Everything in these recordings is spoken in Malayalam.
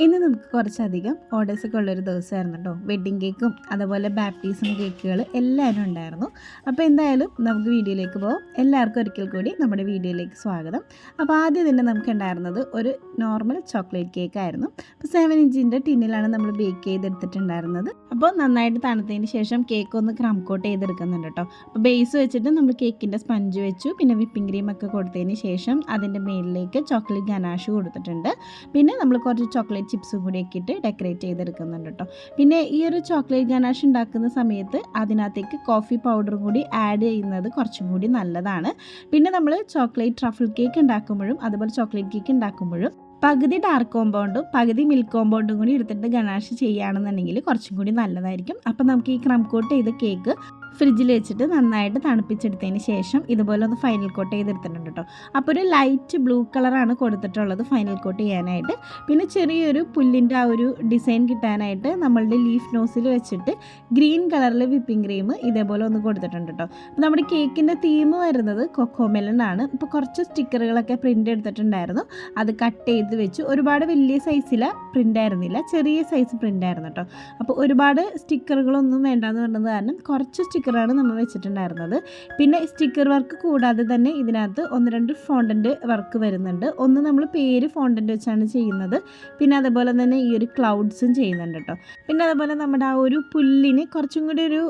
ഇന്ന് നമുക്ക് കുറച്ചധികം ഓർഡേഴ്സൊക്കെ ഉള്ളൊരു ദിവസമായിരുന്നു കേട്ടോ. വെഡ്ഡിങ് കേക്കും അതുപോലെ ബാപ്റ്റിസം കേക്കുകൾ എല്ലാവരും ഉണ്ടായിരുന്നു. അപ്പോൾ എന്തായാലും നമുക്ക് വീഡിയോയിലേക്ക് പോകാം. എല്ലാവർക്കും ഒരിക്കൽ കൂടി നമ്മുടെ വീഡിയോയിലേക്ക് സ്വാഗതം. അപ്പോൾ ആദ്യം തന്നെ നമുക്ക് ഉണ്ടായിരുന്നത് ഒരു നോർമൽ ചോക്ലേറ്റ് കേക്ക് ആയിരുന്നു. അപ്പോൾ 7 ഇഞ്ചിൻ്റെ ടിന്നിലാണ് നമ്മൾ ബേക്ക് ചെയ്തെടുത്തിട്ടുണ്ടായിരുന്നത്. അപ്പോൾ നന്നായിട്ട് തണുത്തതിന് ശേഷം കേക്ക് ഒന്ന് ക്രം കോട്ട് ചെയ്തെടുക്കുന്നുണ്ട് കേട്ടോ. അപ്പോൾ ബേസ് വെച്ചിട്ട് നമ്മൾ കേക്കിൻ്റെ സ്പഞ്ച് വെച്ചു, പിന്നെ വിപ്പിംഗ് ക്രീമൊക്കെ കൊടുത്തതിന് ശേഷം അതിൻ്റെ മേലിലേക്ക് ചോക്ലേറ്റ് ഗനാഷ് കൊടുത്തിട്ടുണ്ട്. പിന്നെ നമ്മൾ കുറച്ച് ചോക്ലേറ്റ് ചിപ്സും കൂടി ഒക്കെ ഇട്ട് ഡെക്കറേറ്റ് ചെയ്തെടുക്കുന്നുണ്ട് കേട്ടോ. പിന്നെ ഈ ഒരു ചോക്ലേറ്റ് ഗനാഷ് ഉണ്ടാക്കുന്ന സമയത്ത് അതിനകത്തേക്ക് കോഫി പൗഡറും കൂടി ആഡ് ചെയ്യുന്നത് കുറച്ചും കൂടി നല്ലതാണ്. പിന്നെ നമ്മൾ ചോക്ലേറ്റ് ട്രഫിൾ കേക്ക് ഉണ്ടാക്കുമ്പോഴും അതുപോലെ ചോക്ലേറ്റ് കേക്ക് ഉണ്ടാക്കുമ്പോഴും പകുതി ഡാർക്ക് കോമ്പൗണ്ടും പകുതി മിൽക്ക് കോമ്പൗണ്ടും കൂടി എടുത്തിട്ട് ഗനാഷ് ചെയ്യുകയാണെന്നുണ്ടെങ്കിൽ കുറച്ചും കൂടി നല്ലതായിരിക്കും. അപ്പം നമുക്ക് ഈ ക്രം കോട്ട് ചെയ്ത കേക്ക് ഫ്രിഡ്ജിൽ വെച്ചിട്ട് നന്നായിട്ട് തണുപ്പിച്ചെടുത്തതിന് ശേഷം ഇതുപോലെ ഒന്ന് ഫൈനൽ കോട്ട് ചെയ്തെടുത്തിട്ടുണ്ട് കേട്ടോ. അപ്പോൾ ഒരു ലൈറ്റ് ബ്ലൂ കളറാണ് കൊടുത്തിട്ടുള്ളത് ഫൈനൽ കോട്ട് ചെയ്യാനായിട്ട്. പിന്നെ ചെറിയൊരു പുല്ലിൻ്റെ ആ ഒരു ഡിസൈൻ കിട്ടാനായിട്ട് നമ്മളുടെ ലീഫ് നോസിൽ വെച്ചിട്ട് ഗ്രീൻ കളറിൽ വിപ്പിംഗ് ക്രീം ഇതേപോലെ ഒന്ന് കൊടുത്തിട്ടുണ്ട് കേട്ടോ. അപ്പോൾ നമ്മുടെ കേക്കിൻ്റെ തീം വരുന്നത് കൊക്കോ മെലൺ ആണ്. ഇപ്പോൾ കുറച്ച് സ്റ്റിക്കറുകളൊക്കെ പ്രിൻ്റ് എടുത്തിട്ടുണ്ടായിരുന്നു, അത് കട്ട് ചെയ്ത് വെച്ചു. ഒരുപാട് വലിയ സൈസിലെ പ്രിൻ്റ് ആയിരുന്നില്ല, ചെറിയ സൈസ് പ്രിൻ്റ് ആയിരുന്നു കേട്ടോ. അപ്പോൾ ഒരുപാട് സ്റ്റിക്കറുകളൊന്നും വേണ്ടാന്ന് പറഞ്ഞത് കാരണം കുറച്ച് സ്റ്റിക്കറാണ് നമ്മൾ വെച്ചിട്ടുണ്ടായിരുന്നത്. പിന്നെ സ്റ്റിക്കർ വർക്ക് കൂടാതെ തന്നെ ഇതിനകത്ത് 1-2 ഫോണ്ടൻ്റ് വർക്ക് വരുന്നുണ്ട്. ഒന്ന് നമ്മൾ പേര് ഫോണ്ടൻ്റ് വെച്ചാണ് ചെയ്യുന്നത്, പിന്നെ അതുപോലെ തന്നെ ഈ ഒരു ക്ലൗഡ്സും ചെയ്യുന്നുണ്ട് കേട്ടോ. പിന്നെ അതുപോലെ നമ്മുടെ ആ ഒരു പുല്ലിന് കുറച്ചും കൂടി ഒരു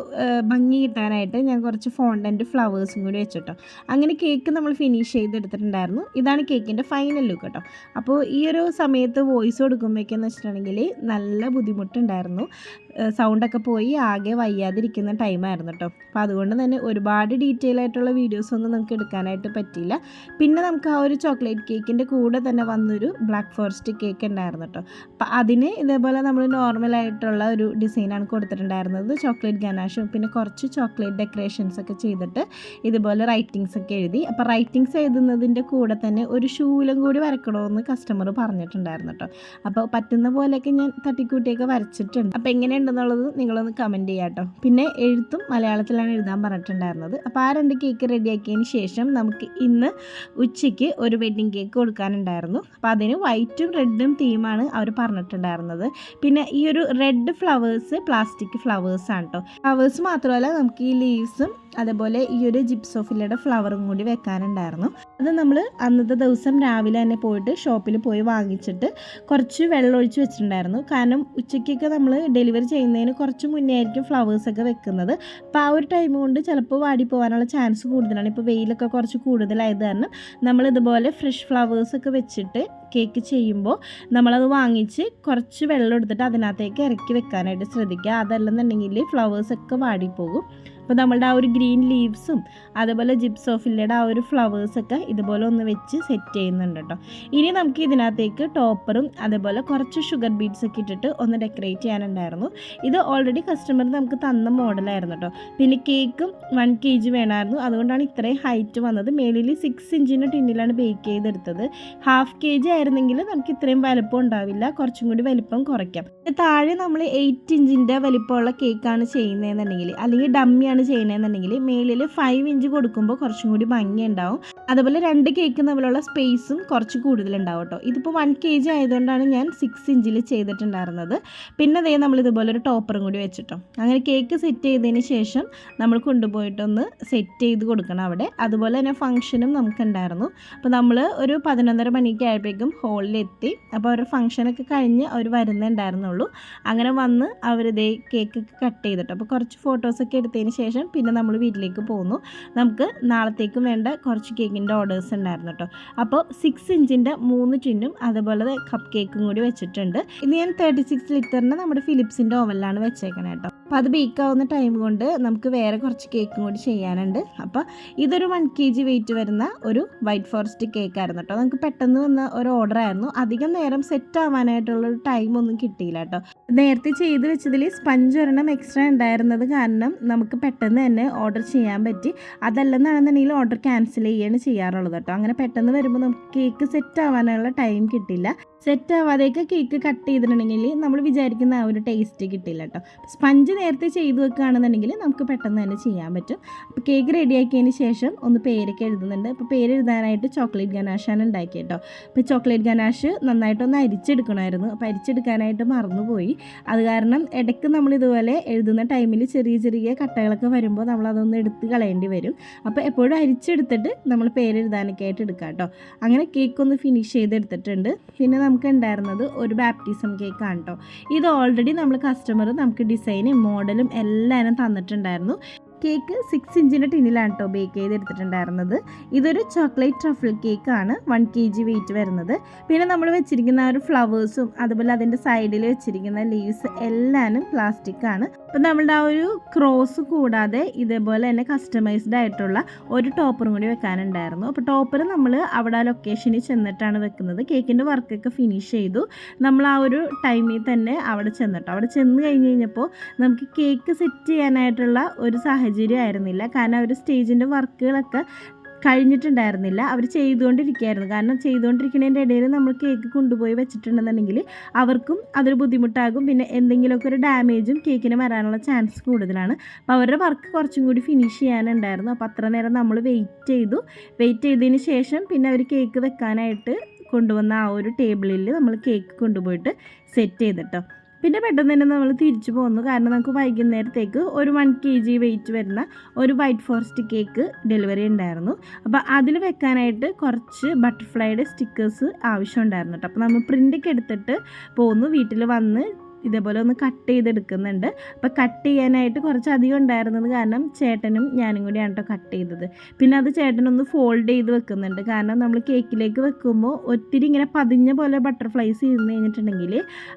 ഭംഗി കിട്ടാനായിട്ട് ഞാൻ കുറച്ച് ഫോണ്ടൻ്റ് ഫ്ലവേഴ്സും കൂടി വെച്ചിട്ടോ. അങ്ങനെ കേക്ക് നമ്മൾ ഫിനിഷ് ചെയ്തെടുത്തിട്ടുണ്ടായിരുന്നു. ഇതാണ് കേക്കിൻ്റെ ഫൈനൽ ലുക്ക് കേട്ടോ. അപ്പോൾ ഈ ഒരു സമയത്ത് വോയിസ് കൊടുക്കുമ്പോഴേക്കെന്ന് വെച്ചിട്ടുണ്ടെങ്കിൽ നല്ല ബുദ്ധിമുട്ടുണ്ടായിരുന്നു. സൗണ്ടൊക്കെ പോയി ആകെ വയ്യാതിരിക്കുന്ന ടൈമായിരുന്നു കേട്ടോ. അപ്പോൾ അതുകൊണ്ട് തന്നെ ഒരുപാട് ഡീറ്റെയിൽ ആയിട്ടുള്ള വീഡിയോസൊന്നും നമുക്ക് എടുക്കാനായിട്ട് പറ്റിയില്ല. പിന്നെ നമുക്ക് ആ ഒരു ചോക്ലേറ്റ് കേക്കിൻ്റെ കൂടെ തന്നെ വന്നൊരു ബ്ലാക്ക് ഫോറസ്റ്റ് കേക്ക് ഉണ്ടായിരുന്നു കേട്ടോ. അപ്പോൾ അതിന് ഇതേപോലെ നമ്മൾ നോർമലായിട്ടുള്ള ഒരു ഡിസൈനാണ് കൊടുത്തിട്ടുണ്ടായിരുന്നത്. ചോക്ലേറ്റ് ഗനാഷും പിന്നെ കുറച്ച് ചോക്ലേറ്റ് ഡെക്കറേഷൻസ് ഒക്കെ ചെയ്തിട്ട് ഇതുപോലെ റൈറ്റിങ്സ് ഒക്കെ എഴുതി. അപ്പോൾ റൈറ്റിങ്സ് എഴുതുന്നതിൻ്റെ കൂടെ തന്നെ ഒരു ശൂലം കൂടി വരക്കണമെന്ന് കസ്റ്റമർ പറഞ്ഞിട്ടുണ്ടായിരുന്നു കേട്ടോ. അപ്പോൾ പറ്റുന്ന പോലെയൊക്കെ ഞാൻ തട്ടിക്കൂട്ടിയൊക്കെ വരച്ചിട്ടുണ്ട്. അപ്പോൾ എങ്ങനെയുണ്ടെന്നുള്ളത് നിങ്ങളൊന്ന് കമൻറ്റ് ചെയ്യാം കേട്ടോ. പിന്നെ എഴുത്തും മലയാളത്തിലാണ് എഴുതാൻ പറഞ്ഞിട്ടുണ്ടായിരുന്നത്. അപ്പോൾ ആ 2 കേക്ക് റെഡിയാക്കിയതിന് ശേഷം നമുക്ക് ഇന്ന് ഉച്ചയ്ക്ക് ഒരു വെഡ്ഡിങ് കേക്ക് കൊടുക്കാനുണ്ടായിരുന്നു. അപ്പോൾ അതിന് വൈറ്റും റെഡും തീമാണ് അവർ പറഞ്ഞിട്ടുണ്ടായിരുന്നത്. പിന്നെ ഈ ഒരു റെഡ് ഫ്ലവേഴ്സ് പ്ലാസ്റ്റിക് ഫ്ലവേഴ്സാണ് കേട്ടോ. ഫ്ലവേഴ്സ് മാത്രമല്ല നമുക്ക് ഈ ലീവ്സും അതുപോലെ ഈ ഒരു ജിപ്സോഫില്ലയുടെ ഫ്ലവറും കൂടി വെക്കാനുണ്ടായിരുന്നു. അത് നമ്മൾ അന്നത്തെ ദിവസം രാവിലെ തന്നെ പോയിട്ട് ഷോപ്പിൽ പോയി വാങ്ങിച്ചിട്ട് കുറച്ച് വെള്ളം ഒഴിച്ച് വെച്ചിട്ടുണ്ടായിരുന്നു. കാരണം ഉച്ചയ്ക്കൊക്കെ നമ്മൾ ഡെലിവറി ചെയ്യുന്നതിന് കുറച്ച് മുന്നേ ആയിരിക്കും ഫ്ലവേഴ്സൊക്കെ വെക്കുന്നത്. അപ്പോൾ ആ ഒരു ടൈം കൊണ്ട് ചിലപ്പോൾ വാടി പോകാനുള്ള ചാൻസ് കൂടുതലാണ്. ഇപ്പോൾ വെയിലൊക്കെ കുറച്ച് കൂടുതലായത് കാരണം നമ്മൾ ഇതുപോലെ ഫ്രഷ് ഫ്ലവേഴ്സൊക്കെ വെച്ചിട്ട് കേക്ക് ചെയ്യുമ്പോൾ നമ്മളത് വാങ്ങിച്ച് കുറച്ച് വെള്ളം എടുത്തിട്ട് അതിനകത്തേക്ക് ഇറക്കി വെക്കാനായിട്ട് ശ്രദ്ധിക്കുക. അതല്ലെന്നുണ്ടെങ്കിൽ ഫ്ലവേഴ്സൊക്കെ വാടിപ്പോകും. അപ്പോൾ നമ്മളുടെ ആ ഒരു ഗ്രീൻ ലീവ്സും അതുപോലെ ജിപ്സോഫില്ലയുടെ ആ ഒരു ഫ്ലവേഴ്സൊക്കെ ഇതുപോലെ ഒന്ന് വെച്ച് സെറ്റ് ചെയ്യുന്നുണ്ട് കേട്ടോ. ഇനി നമുക്ക് ഇതിനകത്തേക്ക് ടോപ്പറും അതുപോലെ കുറച്ച് ഷുഗർ ബീഡ്സ് ഒക്കെ ഇട്ടിട്ട് ഒന്ന് ഡെക്കറേറ്റ് ചെയ്യാനുണ്ടായിരുന്നു. ഇത് ഓൾറെഡി കസ്റ്റമർ നമുക്ക് തന്ന മോഡലായിരുന്നു കേട്ടോ. പിന്നെ കേക്കും 1 kg വേണമായിരുന്നു, അതുകൊണ്ടാണ് ഇത്രയും ഹൈറ്റ് വന്നത്. മേലിൽ 6 ഇഞ്ചിൻ്റെ ടിന്നിലാണ് ബേക്ക് ചെയ്തെടുത്തത്. 1/2 kg ആയിരുന്നെങ്കിൽ നമുക്ക് ഇത്രയും വലിപ്പം ഉണ്ടാവില്ല, കുറച്ചും കൂടി വലിപ്പം കുറയ്ക്കാം. താഴെ നമ്മൾ 8 ഇഞ്ചിൻ്റെ വലിപ്പമുള്ള കേക്കാണ് ചെയ്യുന്നതെന്നുണ്ടെങ്കിൽ അല്ലെങ്കിൽ ഡമ്മിയാണ് ചെയ്യണമെന്നുണ്ടെങ്കിൽ മേലിൽ 5 ഇഞ്ച് കൊടുക്കുമ്പോൾ കുറച്ചും കൂടി ഭംഗി ഉണ്ടാവും. അതുപോലെ 2 കേക്ക് തമ്മിലുള്ള സ്പേസും കുറച്ച് കൂടുതലുണ്ടാവും കേട്ടോ. ഇതിപ്പോൾ 1 kg ആയതുകൊണ്ടാണ് ഞാൻ 6 ഇഞ്ചിൽ ചെയ്തിട്ടുണ്ടായിരുന്നത്. പിന്നെ അതേ നമ്മൾ ഇതുപോലെ ഒരു ടോപ്പറും കൂടി വെച്ചിട്ടോ. അങ്ങനെ കേക്ക് സെറ്റ് ചെയ്തതിന് ശേഷം നമ്മൾ കൊണ്ടുപോയിട്ടൊന്ന് സെറ്റ് ചെയ്ത് കൊടുക്കണം അവിടെ. അതുപോലെ തന്നെ ഫംഗ്ഷനും നമുക്കുണ്ടായിരുന്നു. അപ്പോൾ നമ്മൾ ഒരു 11:30 മണിക്ക് ആയപ്പോഴേക്കും ഹോളിലെത്തി. അപ്പോൾ അവരുടെ ഫംഗ്ഷനൊക്കെ കഴിഞ്ഞ് അവർ വരുന്നുണ്ടായിരുന്നുള്ളൂ. അങ്ങനെ വന്ന് അവരിതേ കേക്കൊക്കെ കട്ട് ചെയ്തിട്ടോ. അപ്പോൾ കുറച്ച് ഫോട്ടോസൊക്കെ എടുത്തതിന് ശേഷം പിന്നെ നമ്മൾ വീട്ടിലേക്ക് പോകുന്നു. നമുക്ക് നാളത്തേക്കും വേണ്ട കുറച്ച് കേക്കിൻ്റെ ഓർഡേഴ്സ് ഉണ്ടായിരുന്നു കേട്ടോ. അപ്പോൾ 6 ഇഞ്ചിൻ്റെ 3 ടിന്നും അതുപോലെ കപ്പ് കേക്കും കൂടി വെച്ചിട്ടുണ്ട്. ഇത് ഞാൻ 36 ലിറ്ററിൻ്റെ നമ്മുടെ ഫിലിപ്സിൻ്റെ ഓവനിലാണ് വെച്ചേക്കണേ കേട്ടോ. അപ്പോൾ അത് ബേക്ക് ആവുന്ന ടൈം കൊണ്ട് നമുക്ക് വേറെ കുറച്ച് കേക്കും കൂടി ചെയ്യാനുണ്ട്. അപ്പോൾ ഇതൊരു 1 kg വെയിറ്റ് വരുന്ന ഒരു വൈറ്റ് ഫോറസ്റ്റ് കേക്കായിരുന്നു കേട്ടോ. നമുക്ക് പെട്ടെന്ന് വന്ന ഒരു ഓർഡർ ആയിരുന്നു. അധികം നേരം സെറ്റ് ആവാനായിട്ടുള്ളൊരു ടൈമൊന്നും കിട്ടിയില്ല കേട്ടോ. നേരത്തെ ചെയ്ത് വെച്ചതിൽ സ്പഞ്ച് ഒരെണ്ണം എക്സ്ട്രാ ഉണ്ടായിരുന്നത് കാരണം നമുക്ക് പെട്ടെന്ന് തന്നെ ഓർഡർ ചെയ്യാൻ പറ്റി. അതല്ലെന്നാണെന്നുണ്ടെങ്കിൽ ഓർഡർ ക്യാൻസൽ ചെയ്യുകയാണ് ചെയ്യാറുള്ളത് കേട്ടോ. അങ്ങനെ പെട്ടെന്ന് വരുമ്പോൾ നമുക്ക് കേക്ക് സെറ്റ് ആവാനുള്ള ടൈം കിട്ടില്ല. സെറ്റ് ആവാതെയൊക്കെ കേക്ക് കട്ട് ചെയ്തിട്ടുണ്ടെങ്കിൽ നമ്മൾ വിചാരിക്കുന്ന ആ ഒരു ടേസ്റ്റ് കിട്ടില്ല കേട്ടോ. സ്പഞ്ച് നേരത്തെ ചെയ്ത് വെക്കുകയാണെന്നുണ്ടെങ്കിൽ നമുക്ക് പെട്ടെന്ന് തന്നെ ചെയ്യാൻ പറ്റും. അപ്പോൾ കേക്ക് റെഡിയാക്കിയതിന് ശേഷം ഒന്ന് പേരൊക്കെ എഴുതുന്നുണ്ട്. അപ്പോൾ പേര് എഴുതാനായിട്ട് ചോക്ലേറ്റ് ഗനാഷാണ് ഉണ്ടാക്കിയത് കേട്ടോ. അപ്പോൾ ചോക്ലേറ്റ് ഗനാഷ് നന്നായിട്ടൊന്ന് അരിച്ചെടുക്കണമായിരുന്നു. അപ്പോൾ അരിച്ചെടുക്കാനായിട്ട് മറന്നുപോയി. അത് കാരണം ഇടയ്ക്ക് നമ്മളിതുപോലെ എഴുതുന്ന ടൈമിൽ ചെറിയ ചെറിയ കട്ടകളൊക്കെ വരുമ്പോൾ നമ്മളതൊന്ന് എടുത്ത് കളയേണ്ടി വരും. അപ്പോൾ എപ്പോഴും അരിച്ചെടുത്തിട്ട് നമ്മൾ പേരെഴുതാനൊക്കെ ആയിട്ട് എടുക്കാം കേട്ടോ. അങ്ങനെ കേക്കൊന്ന് ഫിനിഷ് ചെയ്തെടുത്തിട്ടുണ്ട്. പിന്നെ നമുക്ക് ഉണ്ടായിരുന്നത് ഒരു ബാപ്റ്റിസം കേക്കാണ് കേട്ടോ. ഇത് ഓൾറെഡി നമ്മൾ കസ്റ്റമർ നമുക്ക് ഡിസൈനും മോഡലും എല്ലാവരും തന്നിട്ടുണ്ടായിരുന്നു. കേക്ക് 6 ഇഞ്ചിൻ്റെ ടിന്നിലാണ് കേട്ടോ ബേക്ക് ചെയ്തെടുത്തിട്ടുണ്ടായിരുന്നത്. ഇതൊരു ചോക്ലേറ്റ് ട്രഫിൾ കേക്കാണ്, 1 kg വെയിറ്റ് വരുന്നത്. പിന്നെ നമ്മൾ വെച്ചിരിക്കുന്ന ഒരു ഫ്ലവേഴ്സും അതുപോലെ അതിൻ്റെ സൈഡിൽ വെച്ചിരിക്കുന്ന ലീവ്സ് എല്ലാനും പ്ലാസ്റ്റിക്കാണ്. അപ്പം നമ്മളുടെ ആ ഒരു ക്രോസ് കൂടാതെ ഇതേപോലെ തന്നെ കസ്റ്റമൈസ്ഡ് ആയിട്ടുള്ള ഒരു ടോപ്പറും കൂടി വെക്കാനുണ്ടായിരുന്നു. അപ്പോൾ ടോപ്പർ നമ്മൾ അവിടെ ആ ലൊക്കേഷനിൽ ചെന്നിട്ടാണ് വെക്കുന്നത്. കേക്കിൻ്റെ വർക്കൊക്കെ ഫിനിഷ് ചെയ്തു. നമ്മൾ ആ ഒരു ടൈമിൽ തന്നെ അവിടെ ചെന്നിട്ടോ. അവിടെ ചെന്ന് കഴിഞ്ഞ് കഴിഞ്ഞപ്പോൾ നമുക്ക് കേക്ക് സെറ്റ് ചെയ്യാനായിട്ടുള്ള ഒരു സാഹചര്യം ആയിരുന്നില്ല. കാരണം അവർ സ്റ്റേജിൻ്റെ വർക്കുകളൊക്കെ കഴിഞ്ഞിട്ടുണ്ടായിരുന്നില്ല, അവർ ചെയ്തുകൊണ്ടിരിക്കുകയായിരുന്നു. കാരണം ചെയ്തുകൊണ്ടിരിക്കുന്നതിൻ്റെ ഇടയിൽ നമ്മൾ കേക്ക് കൊണ്ടുപോയി വെച്ചിട്ടുണ്ടെന്നുണ്ടെങ്കിൽ അവർക്കും അതൊരു ബുദ്ധിമുട്ടാകും. പിന്നെ എന്തെങ്കിലുമൊക്കെ ഒരു ഡാമേജും കേക്കിന് വരാനുള്ള ചാൻസ് കൂടുതലാണ്. അപ്പോൾ അവരുടെ വർക്ക് കുറച്ചും കൂടി ഫിനിഷ് ചെയ്യാനുണ്ടായിരുന്നു. അപ്പോൾ അത്ര നേരം നമ്മൾ വെയിറ്റ് ചെയ്തതിന് ശേഷം പിന്നെ അവർ കേക്ക് വെക്കാനായിട്ട് കൊണ്ടുവന്ന ആ ഒരു ടേബിളിൽ നമ്മൾ കേക്ക് കൊണ്ടുപോയിട്ട് സെറ്റ് ചെയ്തിട്ടോ. പിന്നെ പെട്ടെന്ന് തന്നെ നമ്മൾ തിരിച്ചു പോന്നു. കാരണം നമുക്ക് വൈകുന്നേരത്തേക്ക് ഒരു 1 kg വെയിറ്റ് വരുന്ന ഒരു വൈറ്റ് ഫോറസ്റ്റ് കേക്ക് ഡെലിവറി ഉണ്ടായിരുന്നു. അപ്പോൾ അതിൽ വെക്കാനായിട്ട് കുറച്ച് ബട്ടർഫ്ലൈയുടെ സ്റ്റിക്കേഴ്സ് ആവശ്യമുണ്ടായിരുന്നു കേട്ടോ. അപ്പോൾ നമ്മൾ പ്രിൻ്റൊക്കെ എടുത്തിട്ട് പോന്നു. വീട്ടിൽ വന്ന് ഇതേപോലെ ഒന്ന് കട്ട് ചെയ്തെടുക്കുന്നുണ്ട്. അപ്പോൾ കട്ട് ചെയ്യാനായിട്ട് കുറച്ച് അധികം ഉണ്ടായിരുന്നത് കാരണം ചേട്ടനും ഞാനും കൂടിയാണ് കേട്ടോ കട്ട് ചെയ്തത്. പിന്നെ അത് ചേട്ടനൊന്ന് ഫോൾഡ് ചെയ്ത് വെക്കുന്നുണ്ട്. കാരണം നമ്മൾ കേക്കിലേക്ക് വെക്കുമ്പോൾ ഒത്തിരി ഇങ്ങനെ പതിഞ്ഞ പോലെ ബട്ടർഫ്ലൈസ് ഇരുന്ന് കഴിഞ്ഞിട്ടുണ്ടെങ്കിൽ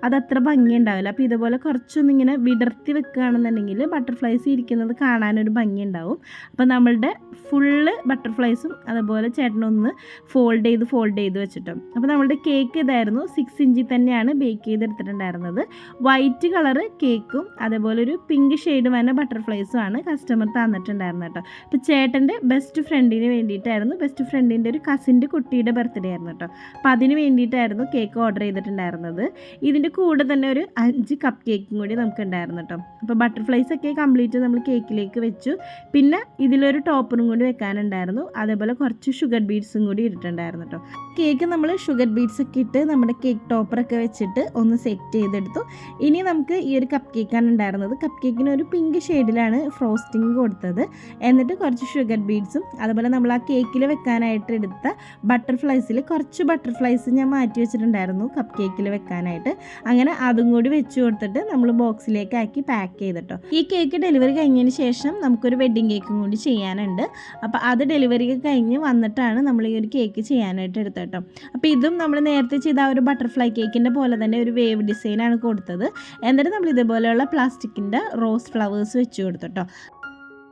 അതത്ര ഭംഗി ഉണ്ടാവില്ല. അപ്പോൾ ഇതുപോലെ കുറച്ചൊന്നും ഇങ്ങനെ വിടർത്തി വെക്കുകയാണെന്നുണ്ടെങ്കിൽ ബട്ടർഫ്ലൈസ് ഇരിക്കുന്നത് കാണാനൊരു ഭംഗി ഉണ്ടാവും. അപ്പോൾ നമ്മളുടെ ഫുള്ള് ബട്ടർഫ്ലൈസും അതുപോലെ ചേട്ടനൊന്ന് ഫോൾഡ് ചെയ്ത് വെച്ചിട്ടോ. അപ്പോൾ നമ്മളുടെ കേക്ക് ഇതായിരുന്നു. 6 ഇഞ്ചിൽ തന്നെയാണ് ബേക്ക് ചെയ്തെടുത്തിട്ടുണ്ടായിരുന്നത്. വൈറ്റ് കളറ് കേക്കും അതേപോലെ ഒരു പിങ്ക് ഷെയ്ഡ് വരുന്ന ബട്ടർഫ്ലൈസും ആണ് കസ്റ്റമർ തന്നിട്ടുണ്ടായിരുന്നത് കേട്ടോ. അപ്പോൾ ചേട്ടൻ്റെ ബെസ്റ്റ് ഫ്രണ്ടിന് വേണ്ടിയിട്ടായിരുന്നു, ബെസ്റ്റ് ഫ്രണ്ടിൻ്റെ ഒരു കസിൻ്റെ കുട്ടിയുടെ ബർത്ത്ഡേ ആയിരുന്നു കേട്ടോ. അപ്പോൾ അതിന് വേണ്ടിയിട്ടായിരുന്നു കേക്ക് ഓർഡർ ചെയ്തിട്ടുണ്ടായിരുന്നത്. ഇതിൻ്റെ കൂടെ തന്നെ ഒരു 5 കപ്പ് കേക്കും കൂടി നമുക്ക് ഉണ്ടായിരുന്നു കേട്ടോ. അപ്പോൾ ബട്ടർഫ്ലൈസൊക്കെ കംപ്ലീറ്റ് നമ്മൾ കേക്കിലേക്ക് വെച്ചു. പിന്നെ ഇതിലൊരു ടോപ്പറും കൂടി വെക്കാനുണ്ടായിരുന്നു. അതേപോലെ കുറച്ച് ഷുഗർ ബീഡ്സും കൂടി ഇട്ടിട്ടുണ്ടായിരുന്നു കേട്ടോ. കേക്ക് നമ്മൾ ഷുഗർ ബീഡ്സ് ഒക്കെ ഇട്ട് നമ്മുടെ കേക്ക് ടോപ്പറൊക്കെ വെച്ചിട്ട് ഒന്ന് സെറ്റ് ചെയ്തെടുത്തു. ഇനി നമുക്ക് ഈ ഒരു കപ്പ് കേക്കാണ് ഉണ്ടായിരുന്നത്. കപ്പ് കേക്കിന് ഒരു പിങ്ക് ഷെയ്ഡിലാണ് ഫ്രോസ്റ്റിംഗ് കൊടുത്തത്. എന്നിട്ട് കുറച്ച് ഷുഗർ ബീഡ്സും അതുപോലെ നമ്മൾ ആ കേക്കിൽ വെക്കാനായിട്ട് എടുത്ത ബട്ടർഫ്ലൈസിൽ കുറച്ച് ബട്ടർഫ്ലൈസ് ഞാൻ മാറ്റി വെച്ചിട്ടുണ്ടായിരുന്നു കപ്പ് കേക്കിൽ വെക്കാനായിട്ട്. അങ്ങനെ അതും കൂടി വെച്ച് കൊടുത്തിട്ട് നമ്മൾ ബോക്സിലേക്ക് ആക്കി പാക്ക് ചെയ്തിട്ടോ. ഈ കേക്ക് ഡെലിവറി കഴിഞ്ഞതിന് ശേഷം നമുക്കൊരു വെഡ്ഡിങ് കേക്കും കൂടി ചെയ്യാനുണ്ട്. അപ്പോൾ അത് ഡെലിവറി കഴിഞ്ഞ് വന്നിട്ടാണ് നമ്മൾ ഈ ഒരു കേക്ക് ചെയ്യാനായിട്ട് എടുത്തത് കേട്ടോ. അപ്പോൾ ഇതും നമ്മൾ നേരത്തെ ചെയ്ത ആ ഒരു ബട്ടർഫ്ലൈ കേക്കിൻ്റെ പോലെ തന്നെ ഒരു വേവ് ഡിസൈനാണ് കൊടുത്തത്. എന്നിട്ട് നമ്മൾ ഇതുപോലെയുള്ള പ്ലാസ്റ്റിക്കിൻ്റെ റോസ് ഫ്ലവേഴ്സ് വെച്ച് കൊടുത്തിട്ടോ.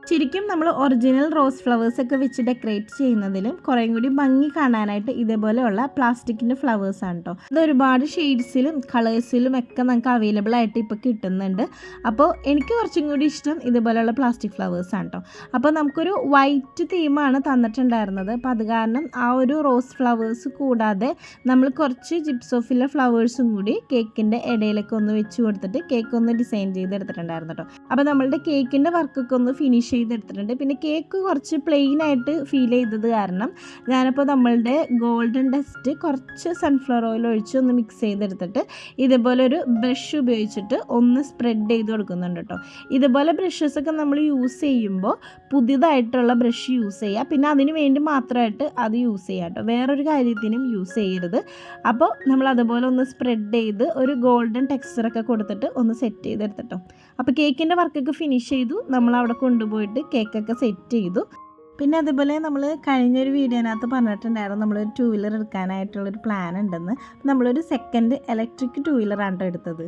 ശരിക്കും നമ്മൾ ഒറിജിനൽ റോസ് ഫ്ലവേഴ്സൊക്കെ വെച്ച് ഡെക്കറേറ്റ് ചെയ്യുന്നതിലും കുറേ കൂടി ഭംഗി കാണാനായിട്ട് ഇതേപോലെയുള്ള പ്ലാസ്റ്റിക്കിൻ്റെ ഫ്ലവേഴ്സാണ് കേട്ടോ. ഇത് ഒരുപാട് ഷെയ്ഡ്സിലും കളേഴ്സിലും ഒക്കെ നമുക്ക് അവൈലബിൾ ആയിട്ട് ഇപ്പോൾ കിട്ടുന്നുണ്ട്. അപ്പോൾ എനിക്ക് കുറച്ചും കൂടി ഇഷ്ടം ഇതുപോലെയുള്ള പ്ലാസ്റ്റിക് ഫ്ലവേഴ്സാണ് കേട്ടോ. അപ്പോൾ നമുക്കൊരു വൈറ്റ് തീമാണ് തന്നിട്ടുണ്ടായിരുന്നത്. അപ്പോൾ അത് കാരണം ആ ഒരു റോസ് ഫ്ലവേഴ്സ് കൂടാതെ നമ്മൾ കുറച്ച് ജിപ്സോഫിലെ ഫ്ലവേഴ്സും കൂടി കേക്കിൻ്റെ ഇടയിലൊക്കെ ഒന്ന് വെച്ച് കൊടുത്തിട്ട് കേക്ക് ഒന്ന് ഡിസൈൻ ചെയ്തെടുത്തിട്ടുണ്ടായിരുന്നു കേട്ടോ. അപ്പോൾ നമ്മളുടെ കേക്കിൻ്റെ വർക്കൊക്കെ ഒന്ന് ഫിനിഷ് ചെയ്തെടുത്തിട്ടുണ്ട്. പിന്നെ കേക്ക് കുറച്ച് പ്ലെയിൻ ആയിട്ട് ഫീൽ ചെയ്തത് കാരണം ഞാനിപ്പോൾ നമ്മളുടെ ഗോൾഡൻ ഡസ്റ്റ് കുറച്ച് സൺഫ്ലവർ ഓയിൽ ഒഴിച്ച് ഒന്ന് മിക്സ് ചെയ്തെടുത്തിട്ട് ഇതുപോലെ ഒരു ബ്രഷ് ഉപയോഗിച്ചിട്ട് ഒന്ന് സ്പ്രെഡ് ചെയ്ത് കൊടുക്കുന്നുണ്ട് കേട്ടോ. ഇതുപോലെ ബ്രഷസൊക്കെ നമ്മൾ യൂസ് ചെയ്യുമ്പോൾ പുതിയതായിട്ടുള്ള ബ്രഷ് യൂസ് ചെയ്യുക. പിന്നെ അതിന് വേണ്ടി മാത്രമായിട്ട് അത് യൂസ് ചെയ്യുക കേട്ടോ, വേറൊരു കാര്യത്തിനും യൂസ് ചെയ്യരുത്. അപ്പോൾ നമ്മൾ അതുപോലെ ഒന്ന് സ്പ്രെഡ് ചെയ്ത് ഒരു ഗോൾഡൻ ടെക്സ്ചറൊക്കെ കൊടുത്തിട്ട് ഒന്ന് സെറ്റ് ചെയ്തെടുത്തിട്ടോ. അപ്പോൾ കേക്കിൻ്റെ വർക്കൊക്കെ ഫിനിഷ് ചെയ്തു. നമ്മൾ അവിടെ കൊണ്ടുപോയിട്ട് കേക്കൊക്കെ സെറ്റ് ചെയ്തു. പിന്നെ അതുപോലെ നമ്മൾ കഴിഞ്ഞൊരു വീഡിയോനകത്ത് പറഞ്ഞിട്ടുണ്ടായിരുന്നു നമ്മളൊരു 2 വീലർ എടുക്കാനായിട്ടുള്ളൊരു പ്ലാൻ ഉണ്ടെന്ന്. നമ്മളൊരു സെക്കൻഡ് ഇലക്ട്രിക് 2 വീലറാണ് കേട്ടോ എടുത്തത്.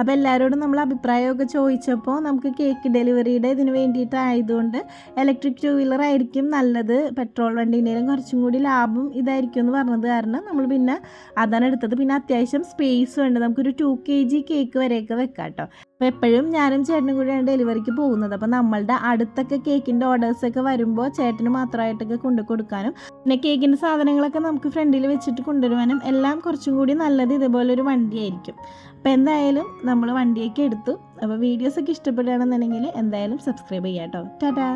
അപ്പോൾ എല്ലാവരോടും നമ്മൾ അഭിപ്രായമൊക്കെ ചോദിച്ചപ്പോൾ നമുക്ക് കേക്ക് ഡെലിവറിയുടെ ഇതിന് വേണ്ടിയിട്ടായതുകൊണ്ട് ഇലക്ട്രിക് 2 വീലർ ആയിരിക്കും നല്ലത്, പെട്രോൾ വണ്ടീനേലും കുറച്ചും കൂടി ലാഭം ഇതായിരിക്കും എന്ന് പറഞ്ഞത് കാരണം നമ്മൾ പിന്നെ അതാണ് എടുത്തത്. പിന്നെ അത്യാവശ്യം സ്പേസും ഉണ്ട്, നമുക്കൊരു 2 kg കേക്ക് വരെയൊക്കെ വെക്കാം കേട്ടോ. അപ്പോൾ എപ്പോഴും ഞാനും ചേട്ടനും കൂടിയാണ് ഡെലിവറിക്ക് പോകുന്നത്. അപ്പോൾ നമ്മളുടെ അടുത്തൊക്കെ കേക്കിൻ്റെ ഓർഡേഴ്സൊക്കെ വരുമ്പോൾ ചേട്ടന് മാത്രമായിട്ടൊക്കെ കൊണ്ടു കൊടുക്കാനും പിന്നെ കേക്കിൻ്റെ സാധനങ്ങളൊക്കെ നമുക്ക് ഫ്രണ്ടിൽ വെച്ചിട്ട് കൊണ്ടുവരുവാനും എല്ലാം കുറച്ചും കൂടി നല്ലത് ഇതുപോലൊരു വണ്ടിയായിരിക്കും. അപ്പോൾ എന്തായാലും നമ്മൾ വണ്ടിയൊക്കെ എടുത്തു. അപ്പോൾ വീഡിയോസൊക്കെ ഇഷ്ടപ്പെടുകയാണെന്നുണ്ടെങ്കിൽ എന്തായാലും സബ്സ്ക്രൈബ് ചെയ്യാം കേട്ടോ. ടാറ്റാ.